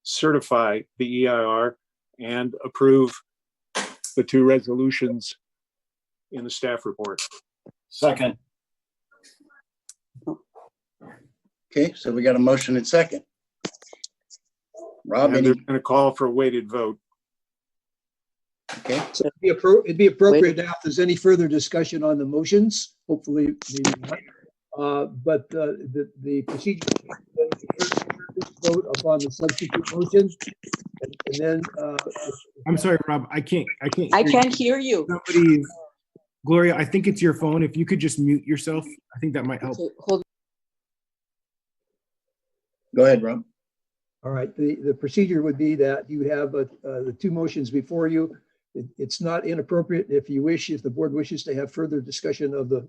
certify the EIR and approve the 2 resolutions in the staff report. Second. Okay, so we got a motion and second. Rob, And any, they're going to call for a weighted vote. okay, So it'd be appropriate now if there's any further discussion on the motions, hopefully maybe not. But the procedure, vote upon the substitute motion. And then, I'm sorry, Rob, I can't hear you. somebody's, Gloria, I think it's your phone. If you could just mute yourself, I think that might help. Okay, hold. go ahead, Rob. all right, the procedure would be that you have the 2 motions before you. It's not inappropriate if you wish, if the board wishes to have further discussion of the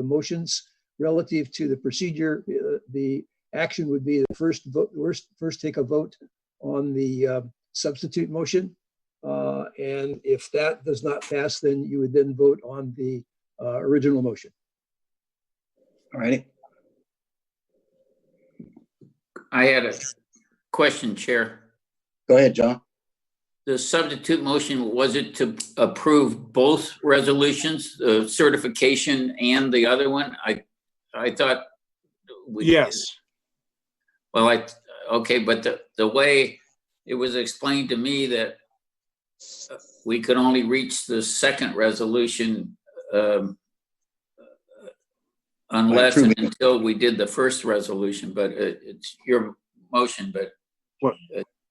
motions relative to the procedure. The action would be the first take a vote on the substitute motion. And if that does not pass, then you would then vote on the original motion. All righty. I had a question, Chair. Go ahead, John. The substitute motion, was it to approve both resolutions, the certification and the other one? I thought. Yes. Well, okay, but the way it was explained to me that we could only reach the second resolution unless and until we did the first resolution, but it's your motion, but.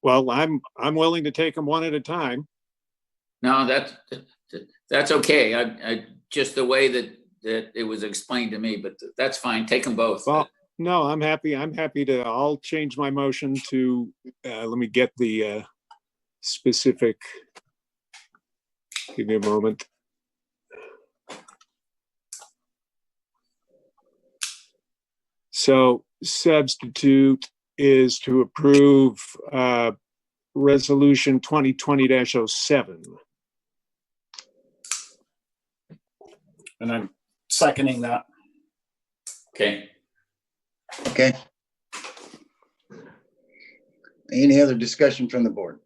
Well, I'm willing to take them one at a time. No, that's okay. I just the way that it was explained to me, but that's fine. Take them both. Well, no, I'm happy to, I'll change my motion to, let me get the specific, give me a moment. So substitute is to approve resolution 2020-07. And I'm seconding that. Okay. Okay. Any other discussion from the board?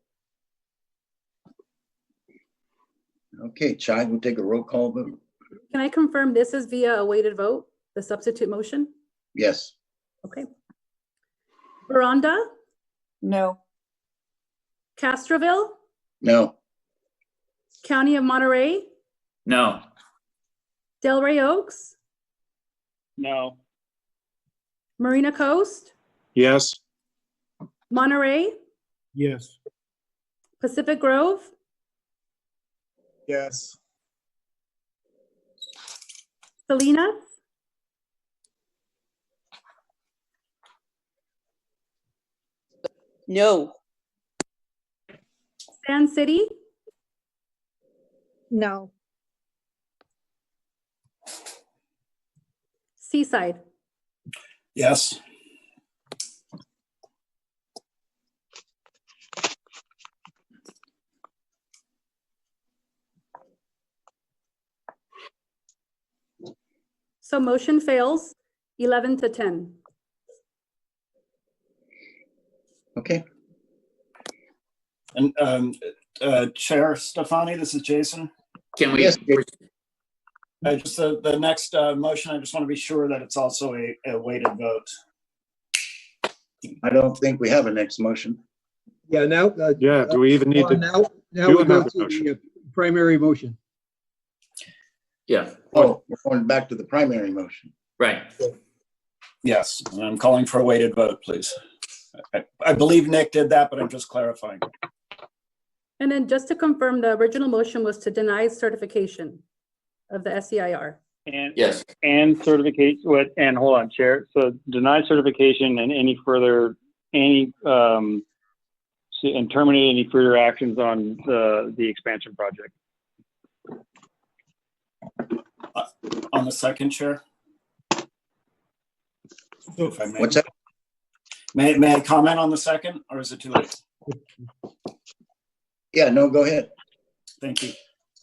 Okay, Chad, we'll take a roll call vote. Can I confirm this is via a weighted vote, the substitute motion? Yes. Okay. Veranda, No. Castroville, No. County of Monterey, No. Delray Oaks, No. Marina Coast, Yes. Monterey, Yes. Pacific Grove, Yes. Salinas, No. Sand City, No. Seaside. Yes. So motion fails 11-10. Okay. And Chair Stefani, this is Jason. Can we? Yes. Just the next motion, I just want to be sure that it's also a weighted vote. I don't think we have a next motion. Yeah, now. Yeah, do we even need to? Now do we go another to motion? the primary motion. Yeah. Oh, we're going back to the primary motion. Right. Yes, and I'm calling for a weighted vote, please. I believe Nick did that, but I'm just clarifying. And then just to confirm, the original motion was to deny certification of the SEIR. And Yes. and certification. What? And hold on, Chair. So deny certification and any further and terminate any further actions on the expansion project. On the second, Chair. If I may. What's that? May I comment on the second, or is it too late? Yeah, no, go ahead. Thank you.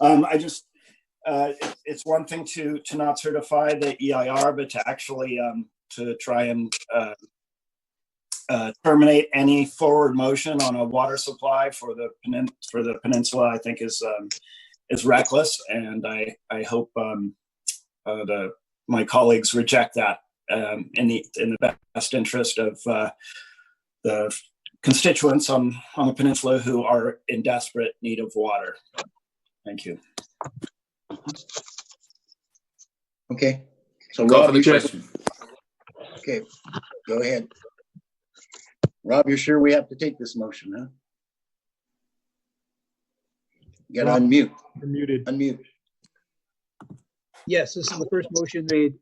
I just, it's one thing to not certify the EIR, but to actually to try and terminate any forward motion on a water supply for the peninsula, I think is reckless, and I hope my colleagues reject that in the best interest of the constituents on the peninsula who are in desperate need of water. Thank you. Okay, so Call for Rob, the you sure? question. Okay, go ahead. Rob, you're sure we have to take this motion, huh? You gotta Rob. unmute, You're muted. unmute. Yes, this is the first motion made.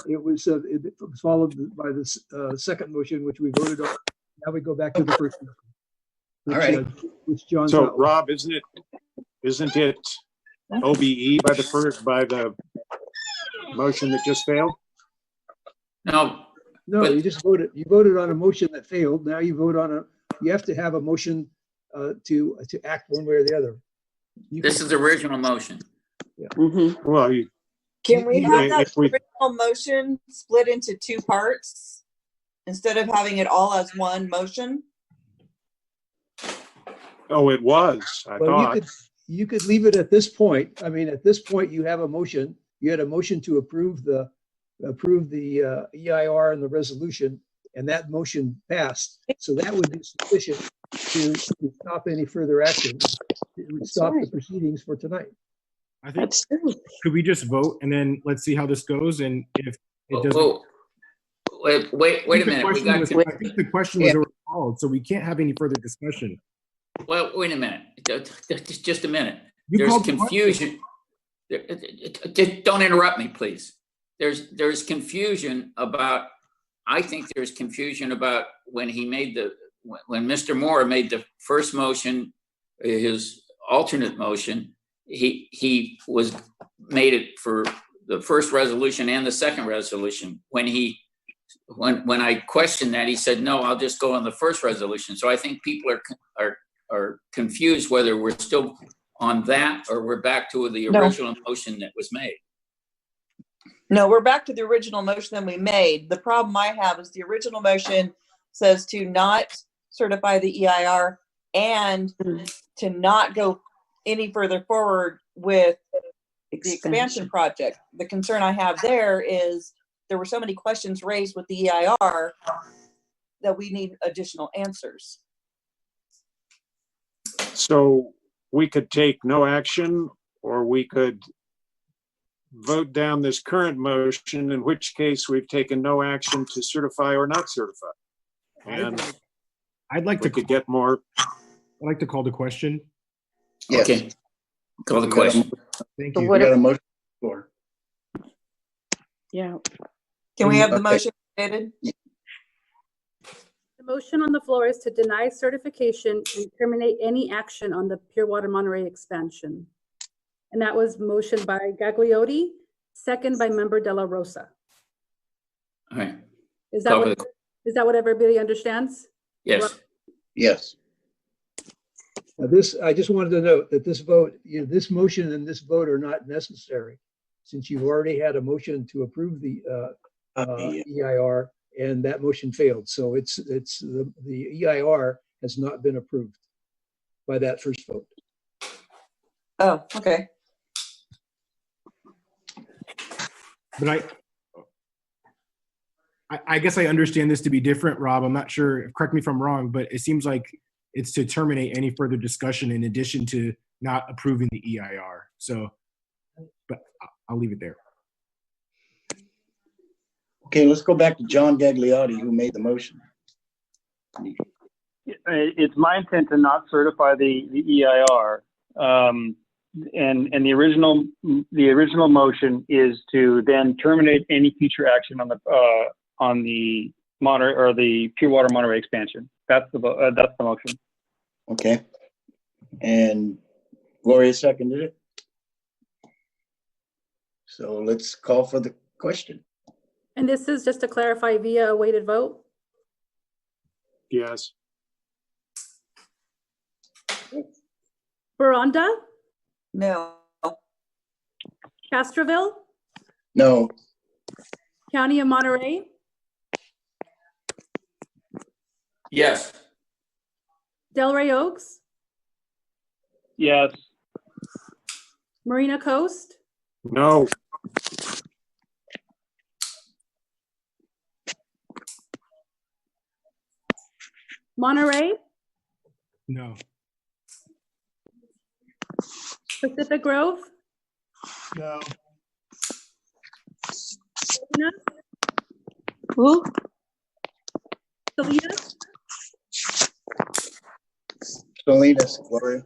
It was followed by the second motion, which we voted on. Now we go back to the first. motion, All which, right. Which John So thought. Rob, isn't it OBE by the motion that just failed? No, No, but- you just voted, you voted on a motion that failed. Now you vote on you have to have a motion to act one way or the other. this is the original motion. Well, Can we Yeah, have that if we- original motion split into two parts instead of having it all as one motion? oh, it was, I Well, thought. you could leave it at this point. I mean, at this point, you have a motion. You had a motion to approve the EIR and the resolution, and that motion passed. So that would be sufficient to stop any further action. It would stop the proceedings for tonight. I think, could we just vote and then let's see how this goes? And if it doesn't. Oh, wait a minute. We got, I think the question was already called, so we can't have any further discussion. well, wait a minute. Just a minute. You There's called the question. confusion. Don't interrupt me, please. There's confusion about, I think there's confusion about when Mr. Moore made the first motion, his alternate motion, he made it for the first resolution and the second resolution. When I questioned that, he said, no, I'll just go on the first resolution. So I think people are confused whether we're still on that or we're back to the No. original motion that was made. No, we're back to the original motion that we made. The problem I have is the original motion says to not certify the EIR and to not go any further forward with the expansion project. The concern I have there is there were so many questions raised with the EIR that we need additional answers. So we could take no action, or we could vote down this current motion, in which case we've taken no action to certify or not certify. And I'd like we to, could get more. I'd like to call the question. Yes. Okay. Call the question. Thank So you. We got a motion for. Yeah. Can we have the Okay. motion stated? The motion on the floor is to deny certification and terminate any action on the Pure Water Monterey expansion. And that was motioned by Gagliotti, second by member Della Rosa. All right. Is that Call for what, the- is that what everybody understands? Yes. Yes, Now I just wanted to note that this vote, this motion and this vote are not necessary, since you've already had a motion to approve the EIR, and that motion failed. So it's the EIR has not been approved by that first vote. Oh, okay. But I guess I understand this to be different, Rob. I'm not sure, correct me if I'm wrong, but it seems like it's to terminate any further discussion in addition to not approving the EIR. So, but I'll leave it there. okay, let's go back to John Gagliotti, who made the motion. It's my intent to not certify the EIR. And the original motion is to then terminate any future action on the Monterey or the Pure Water Monterey expansion. That's the motion. Okay. And Gloria seconded it. So let's call for the question. And this is just to clarify via a weighted vote? Yes. Baronda, No. Castroville, No, County of Monterey, Yes. Delray Oaks, Yes. Marina Coast, No, Monterey, No. Pacific Grove, No. Salinas, Who? Salinas, Salinas, Gloria.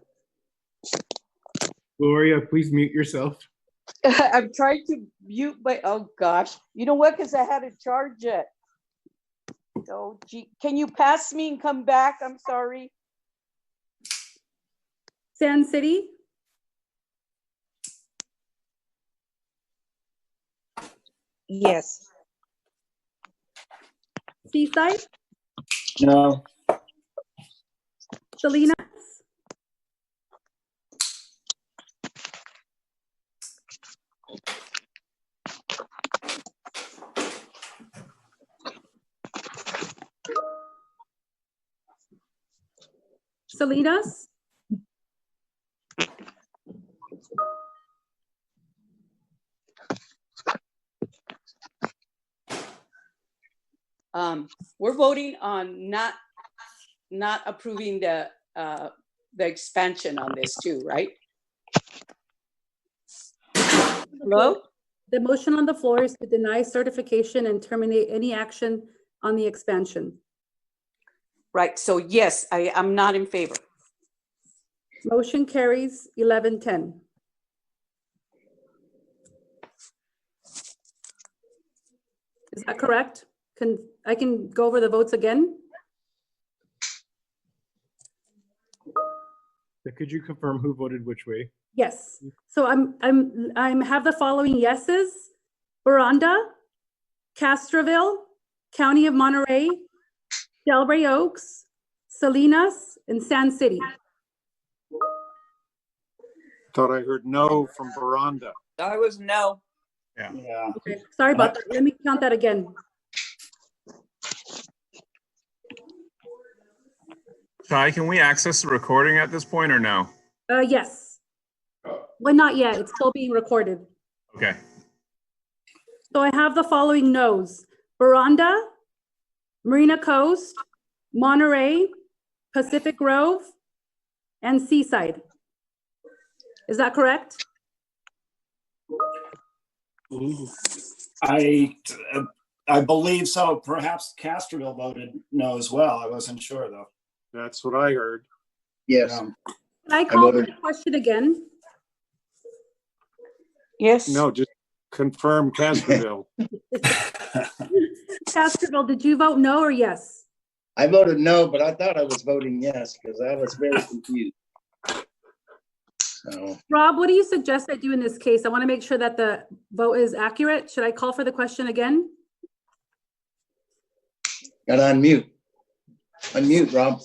Gloria, please mute yourself. I'm trying to mute my, oh gosh, you know what, because I had to charge it. Oh gee, can you pass me and come back? I'm sorry. Sand City, Yes. Seaside, No. Salinas, Salinas, We're voting on not approving the expansion on this too, right? Hello? The motion on the floor is to deny certification and terminate any action on the expansion. Right, so yes, I'm not in favor. Motion carries 11-10. Is that correct? I can go over the votes again? Could you confirm who voted which way? Yes. So I'm have the following yeses: Boranda, Castroville, County of Monterey, Delray Oaks, Salinas, and Sand City. thought I heard no from Veranda. I was no. Yeah. Okay, sorry about that. Let me count that again. Ty, can we access the recording at this point or no? Yes. Well, not yet. It's still being recorded. Okay. So I have the following no's: Boranda, Marina Coast, Monterey, Pacific Grove, and Seaside. Is that correct? I believe so. Perhaps Castroville voted no as well. I wasn't sure though. That's what I heard. Yes. Can I call voted- the question again? Yes. No, just confirm Castroville. Castroville, did you vote no or yes? I voted no, but I thought I was voting yes because I was very confused. So, Rob, what do you suggest I do in this case? I want to make sure that the vote is accurate. Should I call for the question again? got to unmute. Unmute, Rob.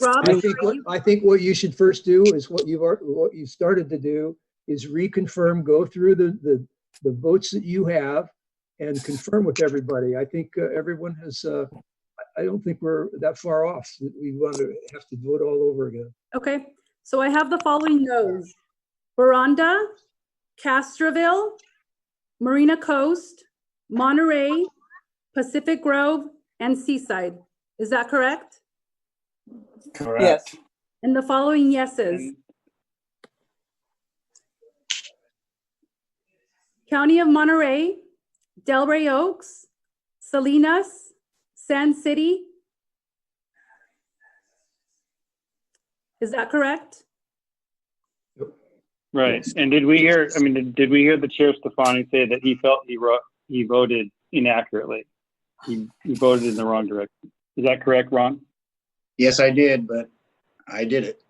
Rob, I think what you should first do is what you started to do is reconfirm, go through the votes that you have and confirm with everybody. I think everyone has, I don't think we're that far off. We want to have to vote all over again. okay. So I have the following no's: Boranda, Castroville, Marina Coast, Monterey, Pacific Grove, and Seaside. Is that correct? Correct. Yes. And the following yeses: County of Monterey, Delray Oaks, Salinas, Sand City. Is that correct? Right. And did we hear the Chair Stefani say that he felt he voted inaccurately? He voted in the wrong direction. Is that correct, Ron? Yes, I did, but I did it.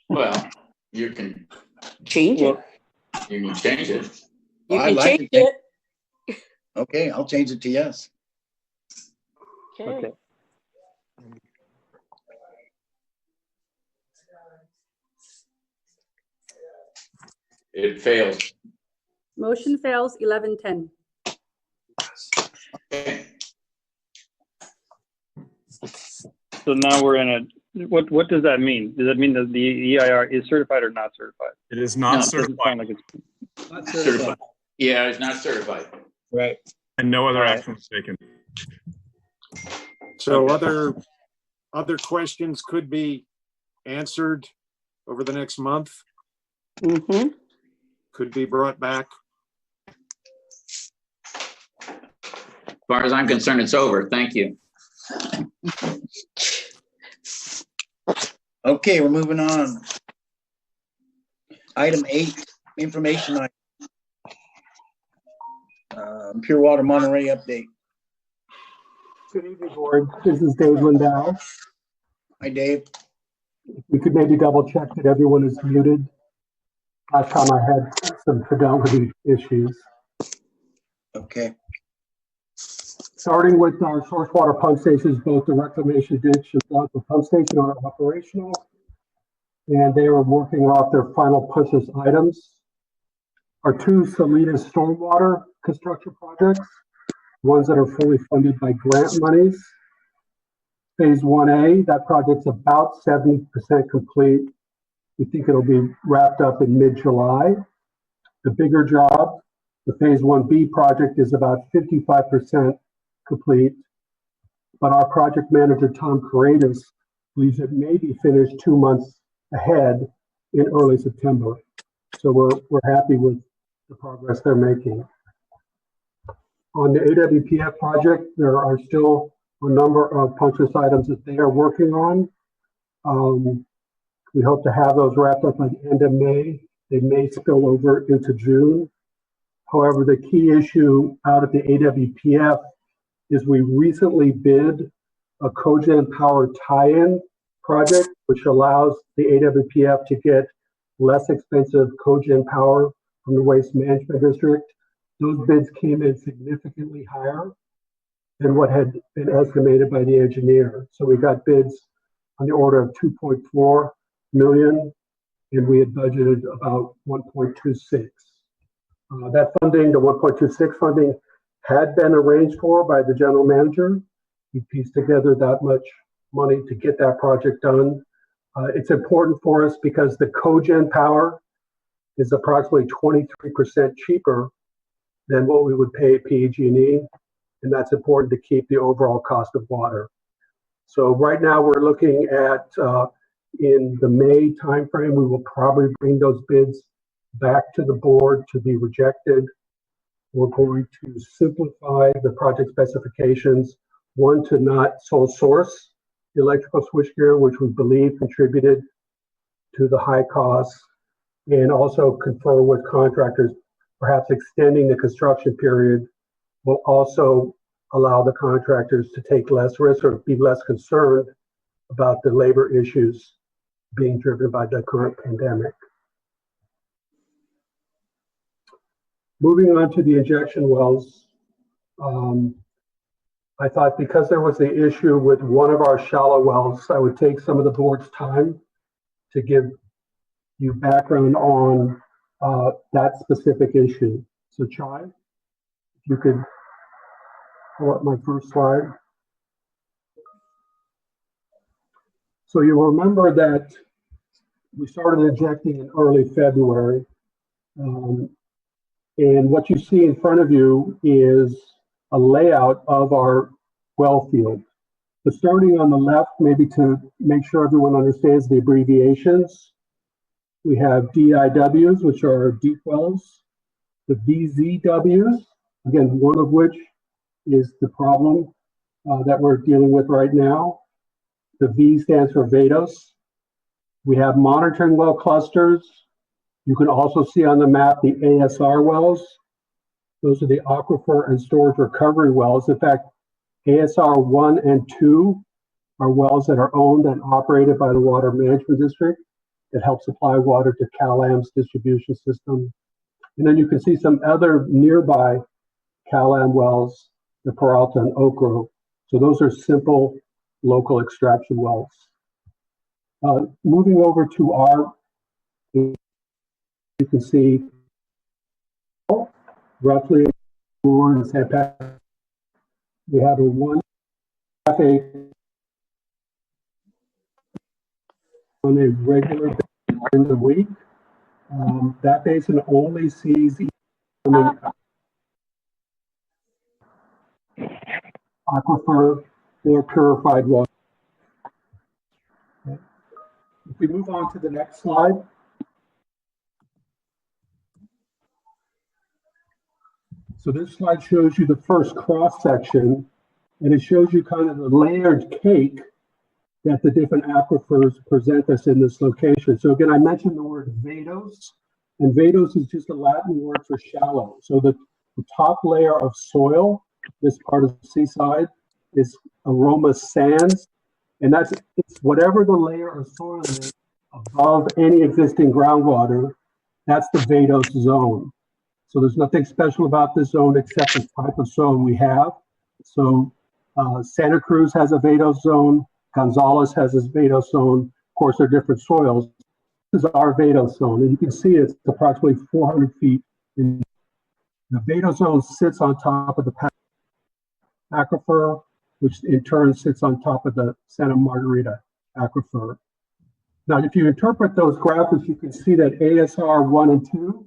Well, you can Change it. Well, change it. You I'd can like change to it. Okay, I'll change it to yes. okay. It fails. Motion fails 11-10. Okay. So now we're in a, what does that mean? Does that mean that the EIR is certified or not certified? It is No, not it Doesn't certified sound like it's Not certified. Yeah, it's not certified. Right. and no other All right. action was taken. So Okay. other questions could be answered over the next month, Mm-hmm. could be brought back. As far as I'm concerned, it's over. Thank you. Okay, we're moving on. Item 8, information item. Pure Water Monterey update. Good evening, board. This is Dave Lindell. Hi, Dave. We could maybe double check that everyone is muted. Last time I had some fidelity issues. Okay. Starting with our source water pump stations, both the reclamation ditch and Blanco pump station are operational, and they are working off their final punch list items. Our 2 Salinas stormwater construction projects, ones that are fully funded by grant monies. Phase 1A, that project's about 70% complete. We think it'll be wrapped up in mid-July. The bigger job, the Phase 1B project, is about 55% complete, but our project manager, Tom Karadis, believes it may be finished 2 months ahead in early September. So we're happy with the progress they're making. On the AWPF project, there are still a number of punch list items that they are working on. We hope to have those wrapped up by the end of May. They may spill over into June. However, the key issue out at the AWPF is we recently bid a cogen power tie-in project, which allows the AWPF to get less expensive cogen power from the Waste Management District. Those bids came in significantly higher than what had been estimated by the engineer. So we got bids on the order of 2.4 million, and we had budgeted about 1.26. That funding, the 1.26 funding, had been arranged for by the general manager. He pieced together that much money to get that project done. It's important for us because the cogen power is approximately 23% cheaper than what we would pay PG&E, and that's important to keep the overall cost of water. So right now we're looking at, in the May timeframe, we will probably bring those bids back to the board to be rejected. We're going to simplify the project specifications, one, to not sole source the electrical switchgear, which we believe contributed to the high costs, and also confer with contractors, perhaps extending the construction period will also allow the contractors to take less risk or be less concerned about the labor issues being driven by the current pandemic. Moving on to the injection wells, I thought because there was the issue with one of our shallow wells, I would take some of the board's time to give you background on that specific issue. So Chai, if you could pull up my first slide. So you'll remember that we started injecting in early February. And what you see in front of you is a layout of our well field. But starting on the left, maybe to make sure everyone understands the abbreviations, we have DIWs, which are deep wells, the VZWs, again, one of which is the problem that we're dealing with right now. The V stands for VADOS. We have monitoring well clusters. You can also see on the map the ASR wells. Those are the aquifer and storage recovery wells. In fact, ASR 1 and 2 are wells that are owned and operated by the Water Management District that help supply water to CalAM's distribution system. And then you can see some other nearby CalAM wells, the Peralta and Oak Grove. So those are simple local extraction wells. Moving over to our, you can see roughly we have a 1.5 acre on a regular basis during the week. That basin only sees aquifer or purified water. If we move on to the next slide. So this slide shows you the first cross section, and it shows you kind of the layered cake that the different aquifers present us in this location. So again, I mentioned the word vadose, and vadose is just a Latin word for shallow. So the top layer of soil, this part of the seaside, is aroma sands, and it's whatever the layer of soil is above any existing groundwater, that's the vadose zone. So there's nothing special about this zone except the type of soil we have. So Santa Cruz has a vadose zone, Gonzales has his vadose zone. Of course, they're different soils. This is our vadose zone, and you can see it's approximately 400 feet. The vadose zone sits on top of the aquifer, which in turn sits on top of the Santa Margarita aquifer. Now, if you interpret those graphics, you can see that ASR 1 and 2,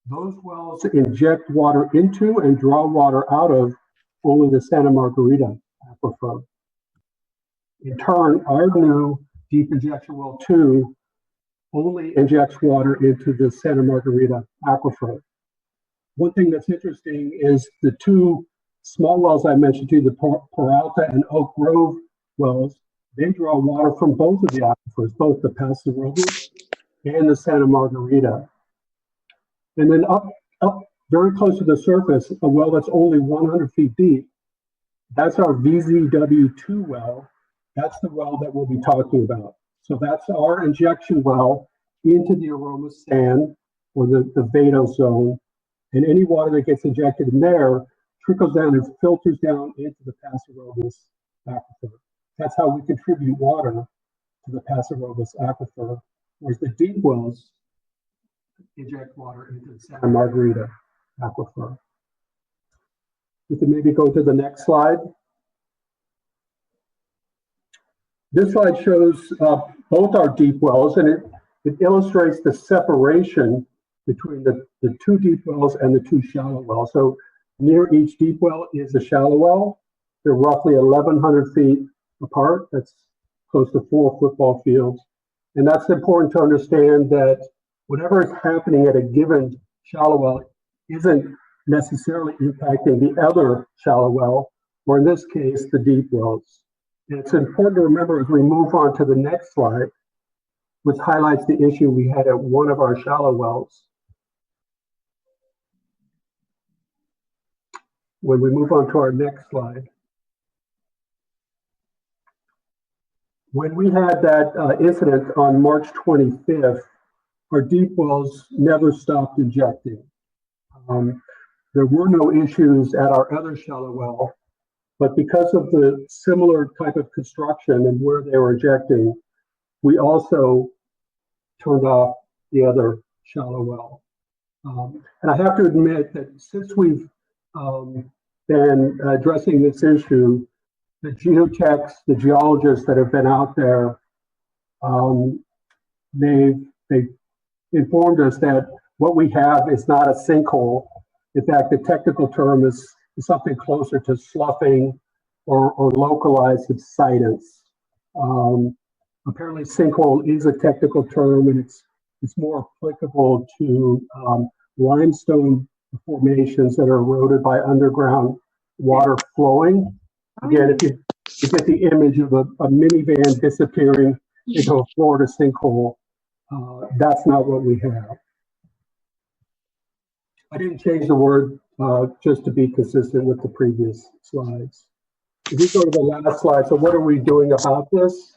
those wells inject water into and draw water out of only the Santa Margarita aquifer. In turn, our new deep injection well 2 only injects water into the Santa Margarita aquifer. One thing that's interesting is the two small wells I mentioned to you, the Peralta and Oak Grove wells, they draw water from both of the aquifers, both the Paso Robles and the Santa Margarita. And then up very close to the surface, a well that's only 100 feet deep, that's our VZW2 well. That's the well that we'll be talking about. So that's our injection well into the aroma sand or the vadose zone. And any water that gets injected in there trickles down and filters down into the Paso Robles aquifer. That's how we contribute water to the Paso Robles aquifer, whereas the deep wells inject water into the Santa Margarita aquifer. You can maybe go to the next slide. This slide shows both our deep wells, and it illustrates the separation between the two deep wells and the two shallow wells. So near each deep well is a shallow well. They're roughly 1,100 feet apart. That's close to 4 football fields. And that's important to understand that whatever is happening at a given shallow well isn't necessarily impacting the other shallow well, or in this case, the deep wells. And it's important to remember as we move on to the next slide, which highlights the issue we had at one of our shallow wells. When we move on to our next slide. When we had that incident on March 25th, our deep wells never stopped injecting. There were no issues at our other shallow well, but because of the similar type of construction and where they were injecting, we also turned off the other shallow well. And I have to admit that since we've been addressing this issue, the geotechs, the geologists that have been out there, they've informed us that what we have is not a sinkhole. In fact, the technical term is something closer to sloughing or localized subsidence. Apparently, sinkhole is a technical term, and it's more applicable to limestone formations that are eroded by underground water flowing. Again, if you get the image of a minivan disappearing into a Florida sinkhole, that's not what we have. I didn't change the word just to be consistent with the previous slides. If we go to the last slide, so what are we doing about this?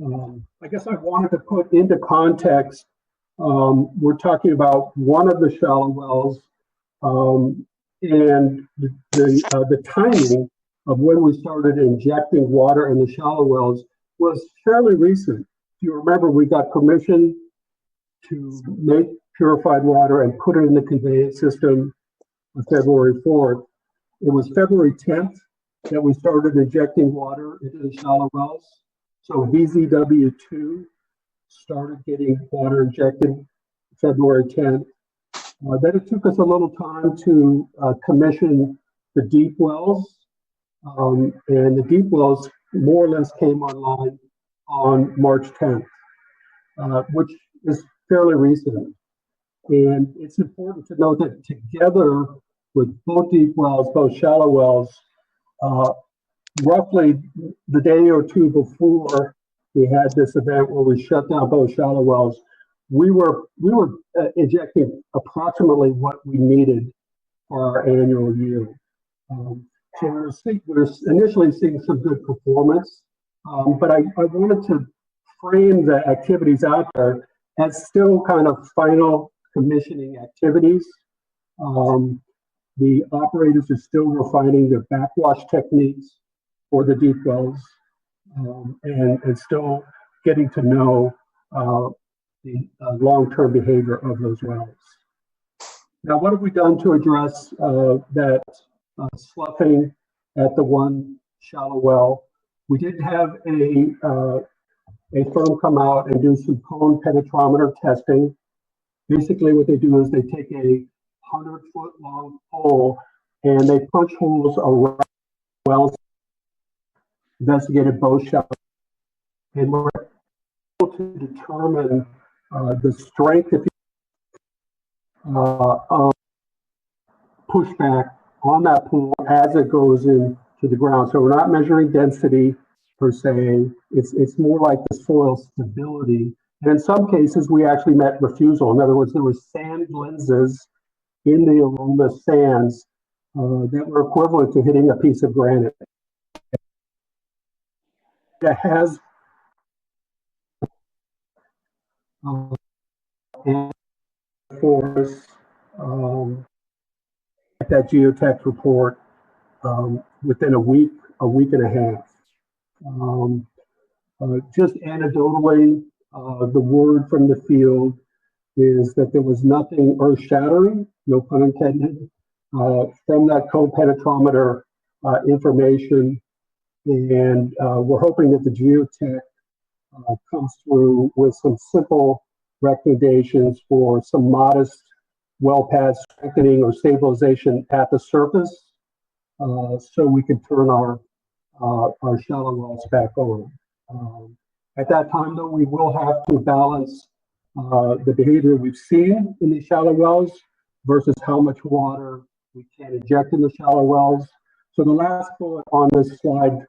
I guess I wanted to put into context, we're talking about one of the shallow wells, and the timing of when we started injecting water in the shallow wells was fairly recent. If you remember, we got permission to make purified water and put it in the conveyance system on February 4th. It was February 10th that we started injecting water into the shallow wells. So VZW2 started getting water injected February 10th. Then it took us a little time to commission the deep wells. And the deep wells more or less came online on March 10th, which is fairly recent. And it's important to note that together with both deep wells, both shallow wells, roughly the day or two before we had this event where we shut down both shallow wells, we were injecting approximately what we needed for our annual yield. So we're initially seeing some good performance, but I wanted to frame the activities out there as still kind of final commissioning activities. The operators are still refining their backwash techniques for the deep wells, and still getting to know the long-term behavior of those wells. Now, what have we done to address that sloughing at the one shallow well? We did have a firm come out and do some cone penetrometer testing. Basically, what they do is they take a 100-foot long pole and they punch holes around wells, investigated both shallow, and we're able to determine the strength of pushback on that pool as it goes into the ground. So we're not measuring density per se. It's more like the soil stability. And in some cases, we actually met refusal. In other words, there were sand lenses in the aroma sands that were equivalent to hitting a piece of granite. That has and for us that geotech report within a week and a half. Just anecdotally, the word from the field is that there was nothing earth-shattering, no pun intended, from that cone penetrometer information. And we're hoping that the geotech comes through with some simple recommendations for some modest well pad strengthening or stabilization at the surface, so we can turn our shallow wells back on. At that time, though, we will have to balance the behavior we've seen in these shallow wells versus how much water we can inject in the shallow wells. So the last bullet on this slide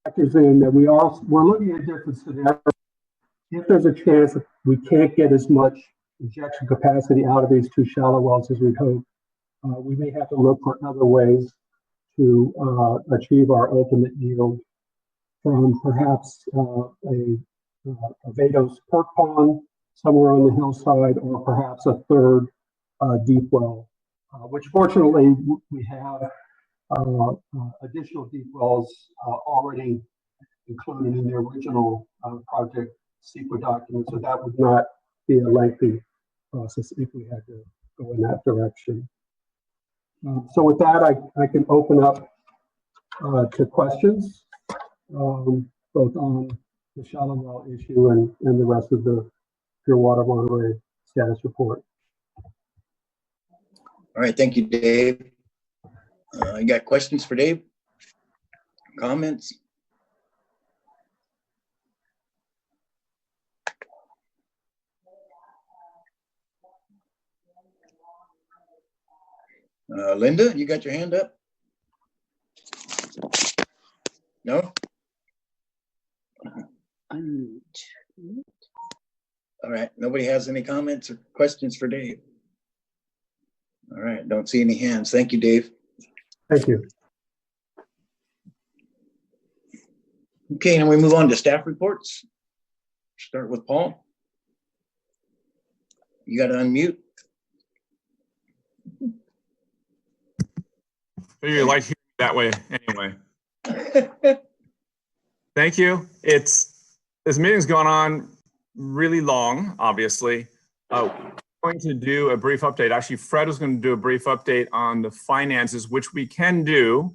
factors in that we're looking at different scenarios. If there's a chance that we can't get as much injection capacity out of these two shallow wells as we'd hope, we may have to look for other ways to achieve our ultimate yield from perhaps a Vados perk pond somewhere on the hillside, or perhaps a third deep well, which fortunately we have additional deep wells already included in the original project CEQA document, so that would not be a lengthy process if we had to go in that direction. So with that, I can open up to questions, both on the shallow well issue and the rest of the Pure Water Monterey status report. All right, thank you, Dave. You got questions for Dave? Comments? Linda, you got your hand up? No? All right, nobody has any comments or questions for Dave? All right, don't see any hands. Thank you, Dave. Thank you. Okay, now we move on to staff reports. Start with Paul. You got to unmute. You like hearing that way anyway. Thank you. This meeting's gone on really long, obviously. I'm going to do a brief update. Actually, Fred was going to do a brief update on the finances, which we can do,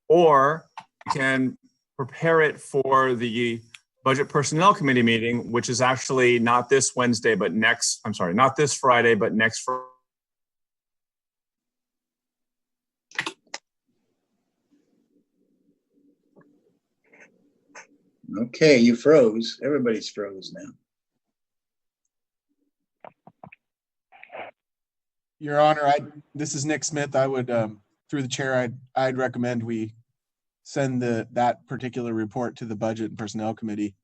or we can prepare it for the Budget Personnel Committee meeting, which is actually not this Wednesday, but next, I'm sorry, not this Friday, but next Friday. Okay, you froze. Everybody's froze now. Your Honor, this is Nick Smith. I would, through the chair, I'd recommend we send that particular report to the Budget and Personnel Committee